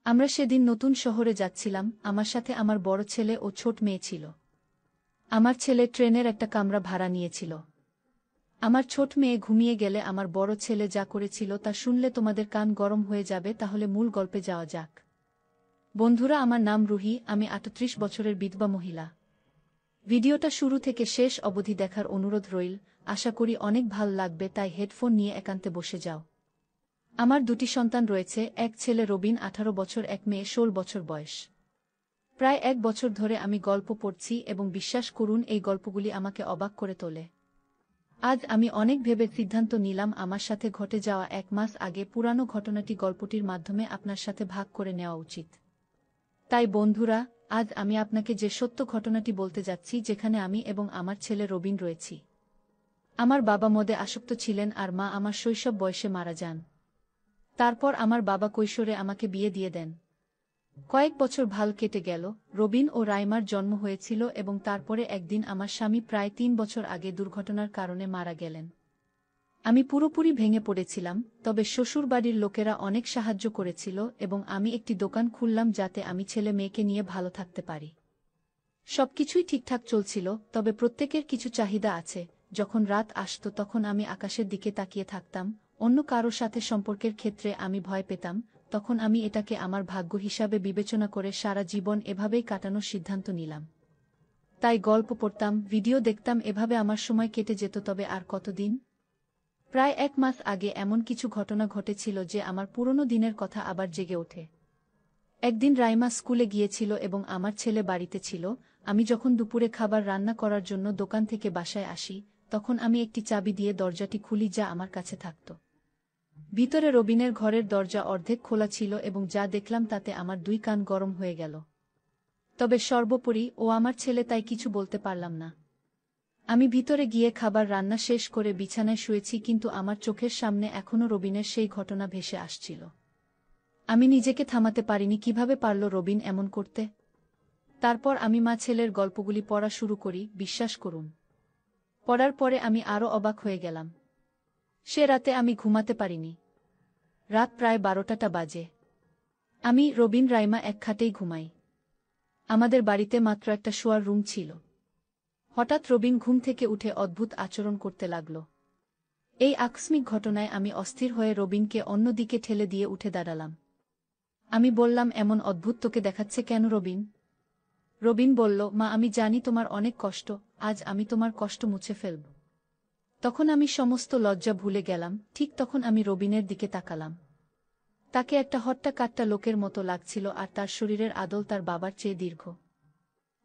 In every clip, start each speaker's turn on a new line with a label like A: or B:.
A: আমরা সেদিন নতুন শহরে যাচ্ছিলাম, আমার সাথে আমার বড় ছেলে ও ছোট মেয়ে ছিল। আমার ছেলে ট্রেনের একটা কামরা ভাড়া নিয়েছিল। আমার ছোট মেয়ে ঘুমিয়ে গেলে আমার বড় ছেলে যা করেছিল তা শুনলে তোমাদের কান গরম হয়ে যাবে। তাহলে মূল গল্পে যাওয়া যাক। বন্ধুরা, আমার নাম রুহি, আমি ৩৮ বছরের বিধবা মহিলা। ভিডিওটা শুরু থেকে শেষ অবধি দেখার অনুরোধ রইল। আশা করি অনেক ভাল লাগবে, তাই হেডফোন নিয়ে একান্তে বসে যাও। আমার দুটি সন্তান রয়েছে, এক ছেলে রবিন ১৮ বছর, এক মেয়ে ১৬ বছর বয়স। প্রায় ১ বছর ধরে আমি গল্প পড়ছি এবং বিশ্বাস করুন এই গল্পগুলি আমাকে অবাক করে তোলে। আজ আমি অনেক ভেবে সিদ্ধান্ত নিলাম আমার সাথে ঘটে যাওয়া ১ মাস আগে পুরানো ঘটনাটি গল্পটির মাধ্যমে আপনার সাথে ভাগ করে নেওয়া উচিত। তাই বন্ধুরা, আজ আমি আপনাকে যে সত্য ঘটনাটি বলতে যাচ্ছি, যেখানে আমি এবং আমার ছেলে রবিন রয়েছি। আমার বাবা মদে আসক্ত ছিলেন আর মা আমার শৈশব বয়সে মারা যান। তারপর আমার বাবা কৈশোরে আমাকে বিয়ে দিয়ে দেন। কয়েক বছর ভাল কেটে গেল, রবিন ও রাইমার জন্ম হয়েছিল এবং তারপরে একদিন আমার স্বামী প্রায় ৩ বছর আগে দুর্ঘটনার কারণে মারা গেলেন। আমি পুরোপুরি ভেঙে পড়েছিলাম, তবে শ্বশুরবাড়ির লোকেরা অনেক সাহায্য করেছিল এবং আমি একটি দোকান খুললাম যাতে আমি ছেলে মেয়েকে নিয়ে ভালো থাকতে পারি। সবকিছুই ঠিকঠাক চলছিল, তবে প্রত্যেকের কিছু চাহিদা আছে। যখন রাত আসত তখন আমি আকাশের দিকে তাকিয়ে থাকতাম। অন্য কারো সাথে সম্পর্কের ক্ষেত্রে আমি ভয় পেতাম। তখন আমি এটাকে আমার ভাগ্য হিসাবে বিবেচনা করে সারা জীবন এভাবেই কাটানোর সিদ্ধান্ত নিলাম। তাই গল্প পড়তাম, ভিডিও দেখতাম, এভাবে আমার সময় কেটে যেত। তবে আর কতদিন? প্রায় ১ মাস আগে এমন কিছু ঘটনা ঘটেছিল যে আমার পুরনো দিনের কথা আবার জেগে ওঠে। একদিন রাইমা স্কুলে গিয়েছিল এবং আমার ছেলে বাড়িতে ছিল। আমি যখন দুপুরে খাবার রান্না করার জন্য দোকান থেকে বাসায় আসি, তখন আমি একটি চাবি দিয়ে দরজাটি খুলি যা আমার কাছে থাকত। ভিতরে রবিনের ঘরের দরজা অর্ধেক খোলা ছিল এবং যা দেখলাম তাতে আমার ২ কান গরম হয়ে গেল। তবে সর্বোপরি ও আমার ছেলে, তাই কিছু বলতে পারলাম না। আমি ভিতরে গিয়ে খাবার রান্না শেষ করে বিছানায় শুয়েছি, কিন্তু আমার চোখের সামনে এখনও রবিনের সেই ঘটনা ভেসে আসছিল। আমি নিজেকে থামাতে পারিনি। কিভাবে পারল রবিন এমন করতে? তারপর আমি মা ছেলের গল্পগুলি পড়া শুরু করি। বিশ্বাস করুন, পড়ার পরে আমি আরও অবাক হয়ে গেলাম। সে রাতে আমি ঘুমাতে পারিনি। রাত প্রায় ১২টা বাজে। আমি, রবিন, রাইমা এক খাটেই ঘুমাই। আমাদের বাড়িতে মাত্র একটা শোয়ার রুম ছিল। হঠাৎ রবিন ঘুম থেকে উঠে অদ্ভুত আচরণ করতে লাগল। এই আকস্মিক ঘটনায় আমি অস্থির হয়ে রবিনকে অন্যদিকে ঠেলে দিয়ে উঠে দাঁড়ালাম। আমি বললাম, এমন অদ্ভুত তোকে দেখাচ্ছে কেন রবিন? রবিন বলল, মা, আমি জানি তোমার অনেক কষ্ট, আজ আমি তোমার কষ্ট মুছে ফেলব। তখন আমি সমস্ত লজ্জা ভুলে গেলাম। ঠিক তখন আমি রবিনের দিকে তাকালাম। তাকে একটা হট্টা কাট্টা লোকের মতো লাগছিল আর তার শরীরের আদল তার বাবার চেয়ে দীর্ঘ।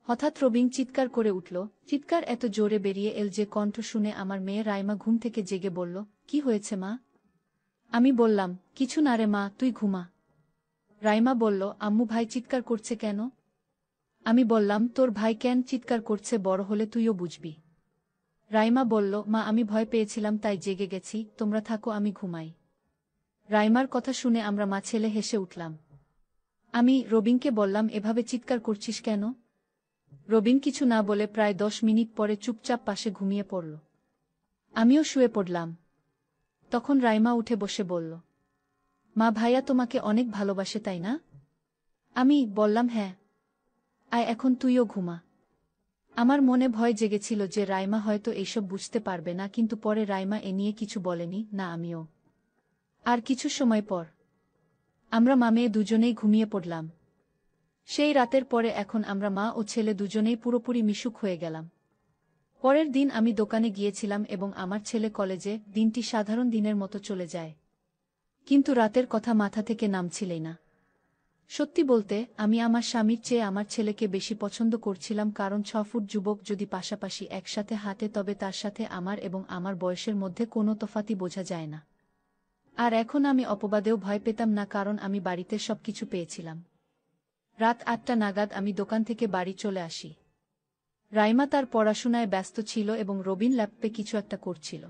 A: হঠাৎ রবিন চিৎকার করে উঠল। চিৎকার এত জোরে বেরিয়ে এল যে কণ্ঠ শুনে আমার মেয়ে রাইমা ঘুম থেকে জেগে বলল, কি হয়েছে মা? আমি বললাম, কিছু না রে মা, তুই ঘুমা। রাইমা বলল, আম্মু, ভাই চিৎকার করছে কেন? আমি বললাম, তোর ভাই কেন চিৎকার করছে বড় হলে তুইও বুঝবি। রাইমা বলল, মা, আমি ভয় পেয়েছিলাম তাই জেগে গেছি, তোমরা থাকো, আমি ঘুমাই। রাইমার কথা শুনে আমরা মা ছেলে হেসে উঠলাম। আমি রবিনকে বললাম, এভাবে চিৎকার করছিস কেন? রবিন কিছু না বলে প্রায় ১০ মিনিট পরে চুপচাপ পাশে ঘুমিয়ে পড়ল। আমিও শুয়ে পড়লাম। তখন রাইমা উঠে বসে বলল, মা, ভাইয়া তোমাকে অনেক ভালোবাসে, তাই না? আমি বললাম, হ্যাঁ। আয়, এখন তুইও ঘুমা। আমার মনে ভয় জেগেছিল যে রাইমা হয়তো এইসব বুঝতে পারবে না, কিন্তু পরে রাইমা এ নিয়ে কিছু বলেনি, না আমিও। আর কিছু সময় পর আমরা মা মেয়ে দুজনেই ঘুমিয়ে পড়লাম। সেই রাতের পরে এখন আমরা মা ও ছেলে দুজনেই পুরোপুরি মিশুক হয়ে গেলাম। পরের দিন আমি দোকানে গিয়েছিলাম এবং আমার ছেলে কলেজে। দিনটি সাধারণ দিনের মতো চলে যায়, কিন্তু রাতের কথা মাথা থেকে নামছিলই না। সত্যি বলতে, আমি আমার স্বামীর চেয়ে আমার ছেলেকে বেশি পছন্দ করছিলাম, কারণ ৬ ফুট যুবক যদি পাশাপাশি একসাথে হাঁটে তবে তার সাথে আমার এবং আমার বয়সের মধ্যে কোনো তফাতই বোঝা যায় না। আর এখন আমি অপবাদেও ভয় পেতাম না, কারণ আমি বাড়িতে সবকিছু পেয়েছিলাম। রাত ৮টা নাগাদ আমি দোকান থেকে বাড়ি চলে আসি। রাইমা তার পড়াশোনায় ব্যস্ত ছিল এবং রবিন ল্যাপটপে কিছু একটা করছিল।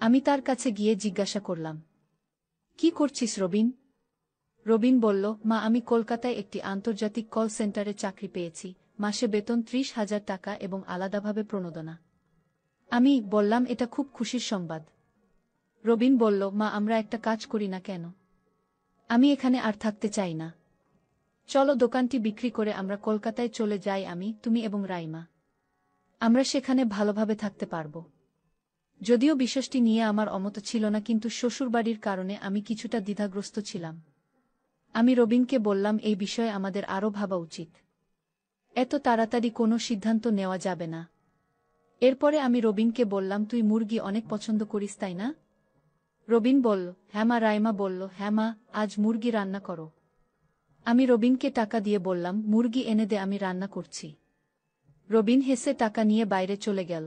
A: আমি তার কাছে গিয়ে জিজ্ঞাসা করলাম, কি করছিস রবিন? রবিন বলল, মা, আমি কলকাতায় একটি আন্তর্জাতিক কল সেন্টারে চাকরি পেয়েছি, মাসে বেতন ৩০,০০০ টাকা এবং আলাদাভাবে প্রণোদনা। আমি বললাম, এটা খুব খুশির সংবাদ। রবিন বলল, মা, আমরা একটা কাজ করি না কেন? আমি এখানে আর থাকতে চাই না। চলো দোকানটি বিক্রি করে আমরা কলকাতায় চলে যাই, আমি, তুমি এবং রাইমা। আমরা সেখানে ভালোভাবে থাকতে পারব। যদিও বিষয়টি নিয়ে আমার অমত ছিল না, কিন্তু শ্বশুরবাড়ির কারণে আমি কিছুটা দ্বিধাগ্রস্ত ছিলাম। আমি রবিনকে বললাম, এই বিষয়ে আমাদের আরও ভাবা উচিত। এত তাড়াতাড়ি কোনো সিদ্ধান্ত নেওয়া যাবে না। এরপরে আমি রবিনকে বললাম, তুই মুরগি অনেক পছন্দ করিস, তাই না? রবিন বলল, হ্যাঁ মা। রাইমা বলল, হ্যাঁ মা, আজ মুরগি রান্না করো। আমি রবিনকে টাকা দিয়ে বললাম, মুরগি এনে দে, আমি রান্না করছি। রবিন হেসে টাকা নিয়ে বাইরে চলে গেল।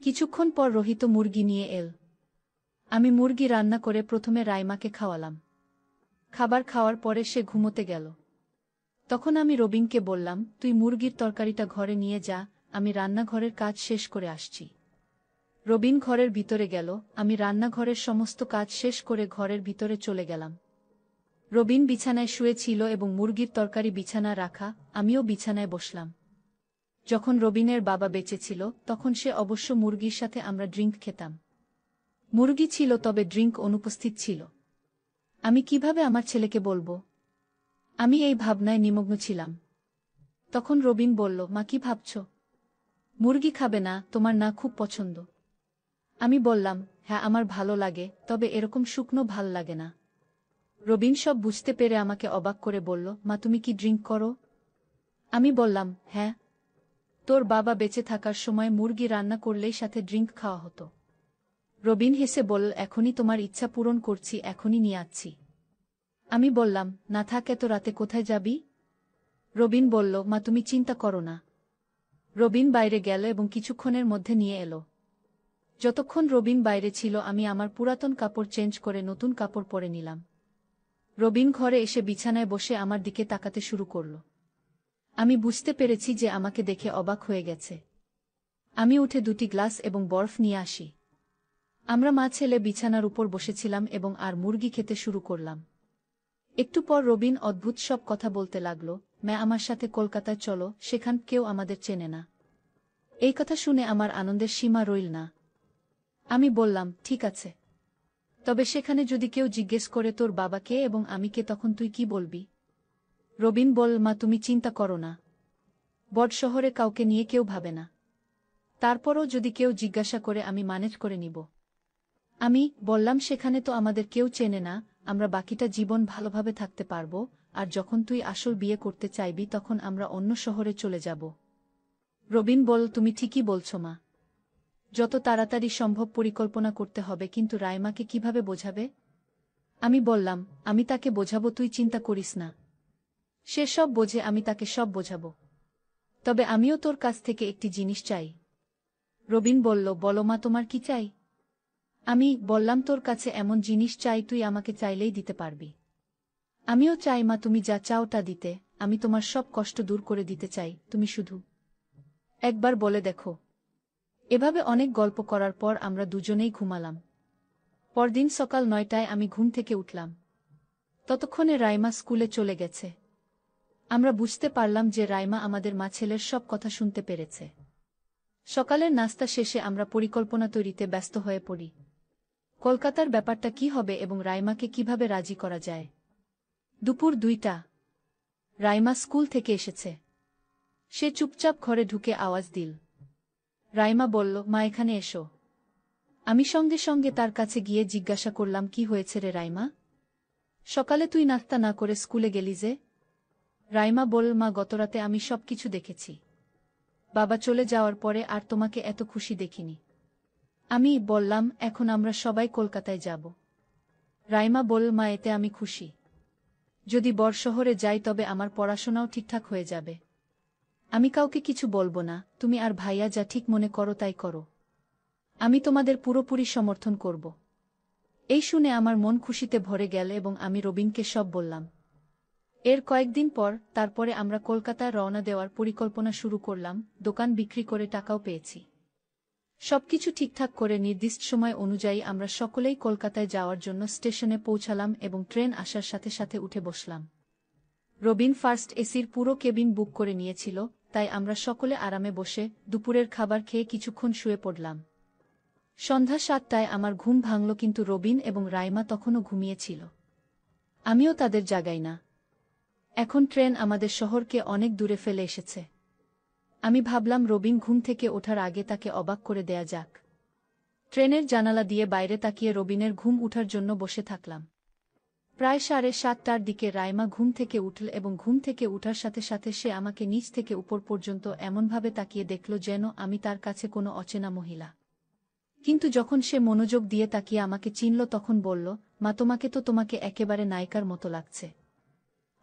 A: কিছুক্ষণ পর রোহিত মুরগি নিয়ে এল। আমি মুরগি রান্না করে প্রথমে রাইমাকে খাওয়ালাম। খাবার খাওয়ার পরে সে ঘুমোতে গেল। তখন আমি রবিনকে বললাম, তুই মুরগির তরকারিটা ঘরে নিয়ে যা, আমি রান্নাঘরের কাজ শেষ করে আসছি। রবিন ঘরের ভিতরে গেল, আমি রান্নাঘরের সমস্ত কাজ শেষ করে ঘরের ভিতরে চলে গেলাম। রবিন বিছানায় শুয়েছিল এবং মুরগির তরকারি বিছানা রাখা, আমিও বিছানায় বসলাম। যখন রবিনের বাবা বেঁচে ছিল তখন সে অবশ্য মুরগির সাথে আমরা ড্রিঙ্ক খেতাম। মুরগি ছিল, তবে ড্রিঙ্ক অনুপস্থিত ছিল। আমি কিভাবে আমার ছেলেকে বলবো? আমি এই ভাবনায় নিমগ্ন ছিলাম। তখন রবিন বলল, মা, কি ভাবছ? মুরগি খাবে না? তোমার না খুব পছন্দ? আমি বললাম, হ্যাঁ আমার ভালো লাগে, তবে এরকম শুকনো ভাল লাগে না। রবিন সব বুঝতে পেরে আমাকে অবাক করে বলল, মা, তুমি কি ড্রিঙ্ক করো? আমি বললাম, হ্যাঁ। তোর বাবা বেঁচে থাকার সময় মুরগি রান্না করলেই সাথে ড্রিঙ্ক খাওয়া হতো। রবিন হেসে বলল, এখনই তোমার ইচ্ছা পূরণ করছি, এখনই নিয়ে আসছি। আমি বললাম, না থাক, এত রাতে কোথায় যাবি? রবিন বলল, মা, তুমি চিন্তা করো না। রবিন বাইরে গেল এবং কিছুক্ষণের মধ্যে নিয়ে এলো। যতক্ষণ রবিন বাইরে ছিল আমি আমার পুরাতন কাপড় চেঞ্জ করে নতুন কাপড় পরে নিলাম। রবিন ঘরে এসে বিছানায় বসে আমার দিকে তাকাতে শুরু করল। আমি বুঝতে পেরেছি যে আমাকে দেখে অবাক হয়ে গেছে। আমি উঠে 2টি গ্লাস এবং বরফ নিয়ে আসি। আমরা মা ছেলে বিছানার উপর বসেছিলাম এবং আর মুরগি খেতে শুরু করলাম। একটু পর রবিন অদ্ভুত সব কথা বলতে লাগল, ম্যা, আমার সাথে কলকাতায় চলো, সেখান কেউ আমাদের চেনে না। এই কথা শুনে আমার আনন্দের সীমা রইল না। আমি বললাম, ঠিক আছে, তবে সেখানে যদি কেউ জিজ্ঞেস করে তোর বাবা কে এবং আমি কে, তখন তুই কি বলবি? রবিন বলল, মা, তুমি চিন্তা করো না। বড় শহরে কাউকে নিয়ে কেউ ভাবে না। তারপরও যদি কেউ জিজ্ঞাসা করে আমি ম্যানেজ করে নিব। আমি বললাম, সেখানে তো আমাদের কেউ চেনে না, আমরা বাকিটা জীবন ভালোভাবে থাকতে পারব, আর যখন তুই আসল বিয়ে করতে চাইবি তখন আমরা অন্য শহরে চলে যাব। রবিন বলল, তুমি ঠিকই বলছো মা। যত তাড়াতাড়ি সম্ভব পরিকল্পনা করতে হবে, কিন্তু রাইমাকে কিভাবে বোঝাবে? আমি বললাম, আমি তাকে বোঝাবো, তুই চিন্তা করিস না। সে সব বোঝে, আমি তাকে সব বোঝাবো। তবে আমিও তোর কাছ থেকে একটি জিনিস চাই। রবিন বলল, বলো মা, তোমার কি চাই? আমি বললাম, তোর কাছে এমন জিনিস চাই তুই আমাকে চাইলেই দিতে পারবি। আমিও চাই মা, তুমি যা চাও তা দিতে। আমি তোমার সব কষ্ট দূর করে দিতে চাই, তুমি শুধু একবার বলে দেখো। এভাবে অনেক গল্প করার পর আমরা দুজনেই ঘুমালাম। পরদিন সকাল 9টায় আমি ঘুম থেকে উঠলাম। ততক্ষণে রাইমা স্কুলে চলে গেছে। আমরা বুঝতে পারলাম যে রাইমা আমাদের মা ছেলের সব কথা শুনতে পেরেছে। সকালের নাস্তা শেষে আমরা পরিকল্পনা তৈরিতে ব্যস্ত হয়ে পড়ি। কলকাতার ব্যাপারটা কি হবে এবং রাইমাকে কিভাবে রাজি করা যায়। দুপুর 2টা। রাইমা স্কুল থেকে এসেছে। সে চুপচাপ ঘরে ঢুকে আওয়াজ দিল। রাইমা বলল, মা, এখানে এসো। আমি সঙ্গে সঙ্গে তার কাছে গিয়ে জিজ্ঞাসা করলাম, কি হয়েছে রে রাইমা? সকালে তুই নাস্তা না করে স্কুলে গেলি যে? রাইমা বলল, মা, গতরাতে আমি সবকিছু দেখেছি। বাবা চলে যাওয়ার পরে আর তোমাকে এত খুশি দেখিনি। আমি বললাম, এখন আমরা সবাই কলকাতায় যাব। রাইমা বলল, মা, এতে আমি খুশি। যদি বড় শহরে যাই তবে আমার পড়াশোনাও ঠিকঠাক হয়ে যাবে। আমি কাউকে কিছু বলবো না, তুমি আর ভাইয়া যা ঠিক মনে করো তাই করো। আমি তোমাদের পুরোপুরি সমর্থন করব। এই শুনে আমার মন খুশিতে ভরে গেল এবং আমি রবিনকে সব বললাম। এর কয়েকদিন পর তারপরে আমরা কলকাতায় রওনা দেওয়ার পরিকল্পনা শুরু করলাম। দোকান বিক্রি করে টাকাও পেয়েছি। সবকিছু ঠিকঠাক করে নির্দিষ্ট সময় অনুযায়ী আমরা সকলেই কলকাতায় যাওয়ার জন্য স্টেশনে পৌঁছালাম এবং ট্রেন আসার সাথে সাথে উঠে বসলাম। রবিন ফার্স্ট এসির পুরো কেবিন বুক করে নিয়েছিল, তাই আমরা সকলে আরামে বসে দুপুরের খাবার খেয়ে কিছুক্ষণ শুয়ে পড়লাম। সন্ধ্যা 7টায় আমার ঘুম ভাঙল, কিন্তু রবিন এবং রাইমা তখনও ঘুমিয়েছিল। আমিও তাদের জাগাই না। এখন ট্রেন আমাদের শহরকে অনেক দূরে ফেলে এসেছে। আমি ভাবলাম রবিন ঘুম থেকে ওঠার আগে তাকে অবাক করে দেয়া যাক। ট্রেনের জানালা দিয়ে বাইরে তাকিয়ে রবিনের ঘুম উঠার জন্য বসে থাকলাম। প্রায় 7:30টার দিকে রাইমা ঘুম থেকে উঠল এবং ঘুম থেকে উঠার সাথে সাথে সে আমাকে নিচ থেকে উপর পর্যন্ত এমনভাবে তাকিয়ে দেখল যেন আমি তার কাছে কোনো অচেনা মহিলা। কিন্তু যখন সে মনোযোগ দিয়ে তাকিয়ে আমাকে চিনল তখন বলল, মা, তোমাকে একেবারে নায়িকার মতো লাগছে।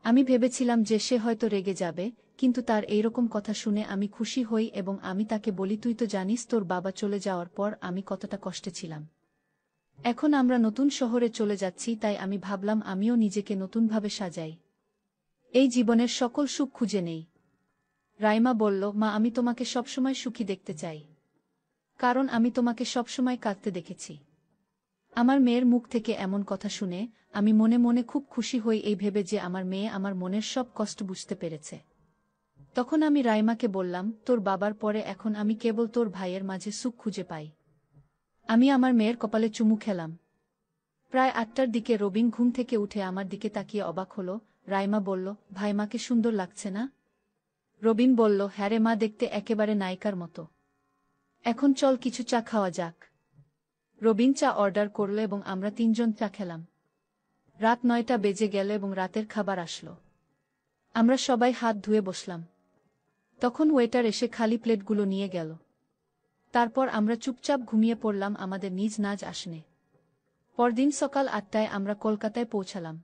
A: আমি ভেবেছিলাম যে সে হয়তো রেগে যাবে, কিন্তু তার এইরকম কথা শুনে আমি খুশি হই এবং আমি তাকে বলি, তুই তো জানিস তোর বাবা চলে যাওয়ার পর আমি কতটা কষ্টে ছিলাম। এখন আমরা নতুন শহরে চলে যাচ্ছি, তাই আমি ভাবলাম আমিও নিজেকে নতুনভাবে সাজাই। এই জীবনের সকল সুখ খুঁজে নেই। রাইমা বলল, মা, আমি তোমাকে সবসময় সুখী দেখতে চাই, কারণ আমি তোমাকে সবসময় কাঁদতে দেখেছি। আমার মেয়ের মুখ থেকে এমন কথা শুনে আমি মনে মনে খুব খুশি হই, এই ভেবে যে আমার মেয়ে আমার মনের সব কষ্ট বুঝতে পেরেছে। তখন আমি রাইমাকে বললাম, তোর বাবার পরে এখন আমি কেবল তোর ভাইয়ের মাঝে সুখ খুঁজে পাই। আমি আমার মেয়ের কপালে চুমু খেলাম। প্রায় 8টার দিকে রবিন ঘুম থেকে উঠে আমার দিকে তাকিয়ে অবাক হল। রাইমা বলল, ভাই, মাকে সুন্দর লাগছে না? রবিন বলল, হ্যাঁ রে মা, দেখতে একেবারে নায়িকার মতো। এখন চল কিছু চা খাওয়া যাক। রবিন চা অর্ডার করল এবং আমরা 3জন চা খেলাম। রাত 9টা বেজে গেল এবং রাতের খাবার আসলো। আমরা সবাই হাত ধুয়ে বসলাম। তখন ওয়েটার এসে খালি প্লেটগুলো নিয়ে গেল। তারপর আমরা চুপচাপ ঘুমিয়ে পড়লাম আমাদের নিজ নাজ আসনে। পরদিন সকাল 8টায় আমরা কলকাতায় পৌঁছালাম।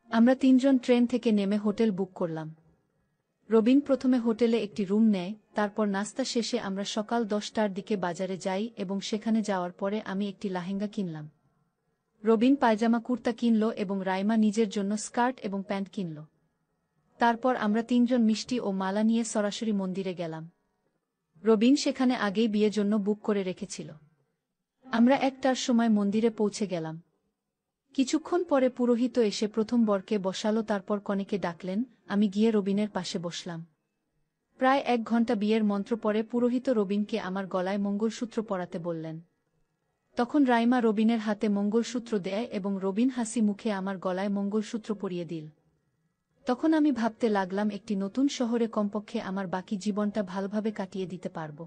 A: আমরা 3জন ট্রেন থেকে নেমে হোটেল বুক করলাম। রবিন প্রথমে হোটেলে একটি রুম নেয়, তারপর নাস্তা শেষে আমরা সকাল 10টার দিকে বাজারে যাই এবং সেখানে যাওয়ার পরে আমি একটি লেহেঙ্গা কিনলাম। রবিন পায়জামা কুর্তা কিনল এবং রাইমা নিজের জন্য স্কার্ট এবং প্যান্ট কিনল। তারপর আমরা 3জন মিষ্টি ও মালা নিয়ে সরাসরি মন্দিরে গেলাম। রবিন সেখানে আগেই বিয়ের জন্য বুক করে রেখেছিল। আমরা 1টার সময় মন্দিরে পৌঁছে গেলাম। কিছুক্ষণ পরে পুরোহিত এসে প্রথম বরকে বসালো, তারপর কনেকে ডাকলেন। আমি গিয়ে রবিনের পাশে বসলাম। প্রায় 1 ঘন্টা বিয়ের মন্ত্র পরে পুরোহিত রবিনকে আমার গলায় মঙ্গলসূত্র পরাতে বললেন। তখন রাইমা রবিনের হাতে মঙ্গলসূত্র দেয় এবং রবিন হাসি মুখে আমার গলায় মঙ্গলসূত্র পরিয়ে দিল। তখন আমি ভাবতে লাগলাম, একটি নতুন শহরে কমপক্ষে আমার বাকি জীবনটা ভালোভাবে কাটিয়ে দিতে পারব।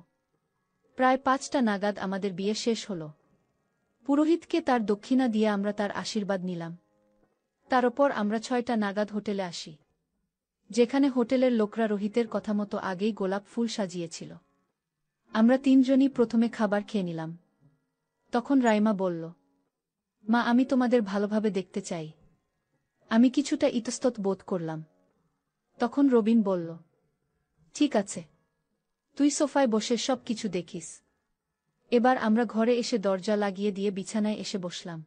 A: প্রায় 5টা নাগাদ আমাদের বিয়ে শেষ হল। পুরোহিতকে তার দক্ষিণা দিয়ে আমরা তার আশীর্বাদ নিলাম। তারপর আমরা 6টা নাগাদ হোটেলে আসি, যেখানে হোটেলের লোকরা রোহিতের কথা মতো আগেই গোলাপ ফুল সাজিয়েছিল। আমরা 3জনই প্রথমে খাবার খেয়ে নিলাম। তখন রাইমা বলল, মা, আমি তোমাদের ভালোভাবে দেখতে চাই। আমি কিছুটা ইতস্তত বোধ করলাম। তখন রবিন বলল, ঠিক আছে, তুই সোফায় বসে সব কিছু দেখিস। এবার আমরা ঘরে এসে দরজা লাগিয়ে দিয়ে বিছানায় এসে বসলাম।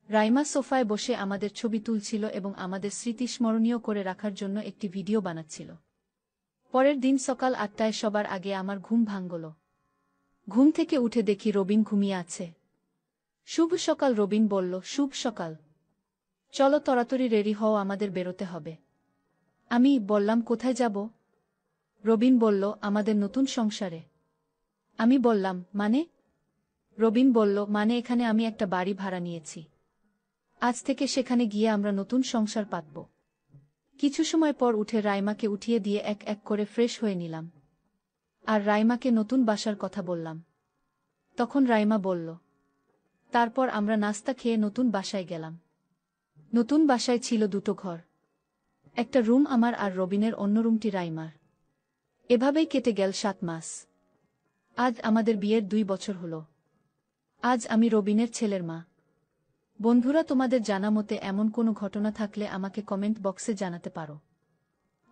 A: রাইমা সোফায় বসে আমাদের ছবি তুলছিল এবং আমাদের স্মৃতি স্মরণীয় করে রাখার জন্য একটি ভিডিও বানাচ্ছিল। পরের দিন সকাল 8টায় সবার আগে আমার ঘুম ভাঙল। ঘুম থেকে উঠে দেখি রবিন ঘুমিয়ে আছে। শুভ সকাল, রবিন বলল। শুভ সকাল। চলো তাড়াতাড়ি রেডি হও, আমাদের বেরোতে হবে। আমি বললাম, কোথায় যাব? রবিন বলল, আমাদের নতুন সংসারে। আমি বললাম, মানে? রবিন বলল, মানে এখানে আমি একটা বাড়ি ভাড়া নিয়েছি। আজ থেকে সেখানে গিয়ে আমরা নতুন সংসার পাতব। কিছু সময় পর উঠে রাইমাকে উঠিয়ে দিয়ে এক এক করে ফ্রেশ হয়ে নিলাম। আর রাইমাকে নতুন বাসার কথা বললাম। তখন রাইমা বলল। তারপর আমরা নাস্তা খেয়ে নতুন বাসায় গেলাম। নতুন বাসায় ছিল 2টো ঘর। একটা রুম আমার আর রবিনের, অন্য রুমটি রাইমার। এভাবেই কেটে গেল 7 মাস। আজ আমাদের বিয়ের 2 বছর হল। আজ আমি রবিনের ছেলের মা। বন্ধুরা, তোমাদের জানা মতে এমন কোনো ঘটনা থাকলে আমাকে কমেন্ট বক্সে জানাতে পারো।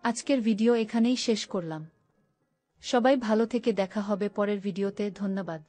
A: আজকের ভিডিও এখানেই শেষ করলাম। সবাই ভালো থেকে, দেখা হবে পরের ভিডিওতে। ধন্যবাদ।